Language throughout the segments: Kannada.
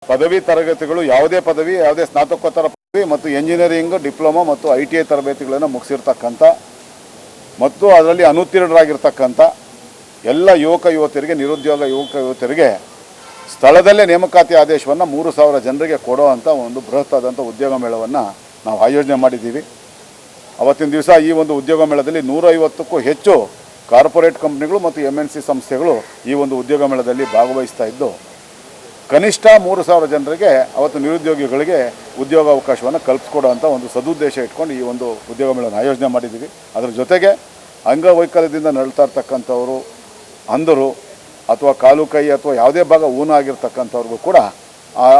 ಪದವಿ ತರಗತಿಗಳು ಯಾವುದೇ ಪದವಿ, ಯಾವುದೇ ಸ್ನಾತಕೋತ್ತರ ಪದವಿ ಮತ್ತು ಎಂಜಿನಿಯರಿಂಗ್, ಡಿಪ್ಲೊಮಾ ಮತ್ತು ITI ತರಬೇತಿಗಳನ್ನು ಮುಗಿಸಿರ್ತಕ್ಕಂಥ ಮತ್ತು ಅದರಲ್ಲಿ ಅನುತ್ತೀರ್ಣರಾಗಿರ್ತಕ್ಕಂಥ ಎಲ್ಲ ಯುವಕ ಯುವತಿಯರಿಗೆ, ನಿರುದ್ಯೋಗ ಯುವಕ ಯುವತಿಯರಿಗೆ ಸ್ಥಳದಲ್ಲೇ ನೇಮಕಾತಿ ಆದೇಶವನ್ನು 3,000 ಜನರಿಗೆ ಕೊಡುವಂಥ ಒಂದು ಬೃಹತ್ತಾದಂಥ ಉದ್ಯೋಗ ಮೇಳವನ್ನು ನಾವು ಆಯೋಜನೆ ಮಾಡಿದ್ದೀವಿ. ಅವತ್ತಿನ ದಿವಸ ಈ ಒಂದು ಉದ್ಯೋಗ ಮೇಳದಲ್ಲಿ 150ಕ್ಕೂ ಹೆಚ್ಚು ಕಾರ್ಪೊರೇಟ್ ಕಂಪ್ನಿಗಳು ಮತ್ತು MNC ಸಂಸ್ಥೆಗಳು ಈ ಒಂದು ಉದ್ಯೋಗ ಮೇಳದಲ್ಲಿ ಭಾಗವಹಿಸ್ತಾ ಇದ್ದು, ಕನಿಷ್ಠ 3,000 ಜನರಿಗೆ ಅವತ್ತು ನಿರುದ್ಯೋಗಿಗಳಿಗೆ ಉದ್ಯೋಗಾವಕಾಶವನ್ನು ಕಲ್ಪಿಸ್ಕೊಡುವಂಥ ಒಂದು ಸದುದ್ದೇಶ ಇಟ್ಕೊಂಡು ಈ ಒಂದು ಉದ್ಯೋಗ ಮೇಳವನ್ನು ಆಯೋಜನೆ ಮಾಡಿದ್ದೀವಿ. ಅದರ ಜೊತೆಗೆ ಅಂಗವೈಕಲ್ಯದಿಂದ ನರಳ್ತಾ ಇರ್ತಕ್ಕಂಥವರು, ಅಂಧರು ಅಥವಾ ಕಾಲು ಕೈ ಅಥವಾ ಯಾವುದೇ ಭಾಗ ಊನ ಆಗಿರ್ತಕ್ಕಂಥವ್ರಿಗೂ ಕೂಡ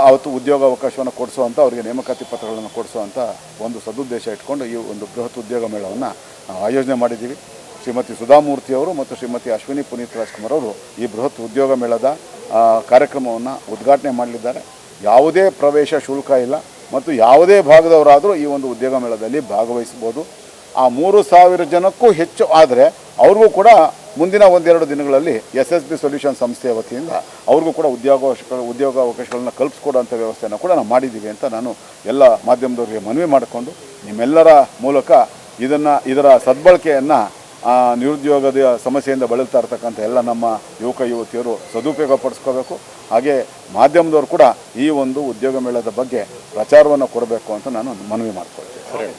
ಅವತ್ತು ಉದ್ಯೋಗಾವಕಾಶವನ್ನು ಕೊಡಿಸುವಂಥ, ಅವರಿಗೆ ನೇಮಕಾತಿ ಪತ್ರಗಳನ್ನು ಕೊಡಿಸುವಂಥ ಒಂದು ಸದುದ್ದೇಶ ಇಟ್ಕೊಂಡು ಈ ಒಂದು ಬೃಹತ್ ಉದ್ಯೋಗ ಮೇಳವನ್ನು ನಾವು ಆಯೋಜನೆ ಮಾಡಿದ್ದೀವಿ. ಶ್ರೀಮತಿ ಸುಧಾಮೂರ್ತಿಯವರು ಮತ್ತು ಶ್ರೀಮತಿ ಅಶ್ವಿನಿ ಪುನೀತ್ ರಾಜ್ಕುಮಾರ್ ಅವರು ಈ ಬೃಹತ್ ಉದ್ಯೋಗ ಮೇಳದ ಕಾರ್ಯಕ್ರಮವನ್ನು ಉದ್ಘಾಟನೆ ಮಾಡಲಿದ್ದಾರೆ. ಯಾವುದೇ ಪ್ರವೇಶ ಶುಲ್ಕ ಇಲ್ಲ ಮತ್ತು ಯಾವುದೇ ಭಾಗದವರಾದರೂ ಈ ಒಂದು ಉದ್ಯೋಗ ಮೇಳದಲ್ಲಿ ಭಾಗವಹಿಸ್ಬೋದು. ಆ 3,000 ಜನಕ್ಕೂ ಹೆಚ್ಚು ಆದರೆ ಅವ್ರಿಗೂ ಕೂಡ ಮುಂದಿನ 1-2 ದಿನಗಳಲ್ಲಿ SSB ಸೊಲ್ಯೂಷನ್ ಸಂಸ್ಥೆಯ ವತಿಯಿಂದ ಅವ್ರಿಗೂ ಕೂಡ ಉದ್ಯೋಗಾವಕಾಶಗಳನ್ನು ಕಲ್ಪಿಸ್ಕೊಡುವಂಥ ವ್ಯವಸ್ಥೆಯನ್ನು ಕೂಡ ನಾವು ಮಾಡಿದ್ದೀವಿ ಅಂತ ನಾನು ಎಲ್ಲ ಮಾಧ್ಯಮದವರಿಗೆ ಮನವಿ ಮಾಡಿಕೊಂಡು ನಿಮ್ಮೆಲ್ಲರ ಮೂಲಕ ಇದರ ಸದ್ಬಳಕೆಯನ್ನು ನಿರುದ್ಯೋಗದ ಸಮಸ್ಯೆಯಿಂದ ಬಳಲ್ತಾ ಇರ್ತಕ್ಕಂಥ ಎಲ್ಲ ನಮ್ಮ ಯುವಕ ಯುವತಿಯರು ಸದುಪಯೋಗ ಪಡಿಸ್ಕೋಬೇಕು. ಹಾಗೆ ಮಾಧ್ಯಮದವರು ಕೂಡ ಈ ಒಂದು ಉದ್ಯೋಗ ಮೇಳದ ಬಗ್ಗೆ ಪ್ರಚಾರವನ್ನು ಕೊಡಬೇಕು ಅಂತ ನಾನು ಮನವಿ ಮಾಡ್ಕೊಳ್ತೀನಿ.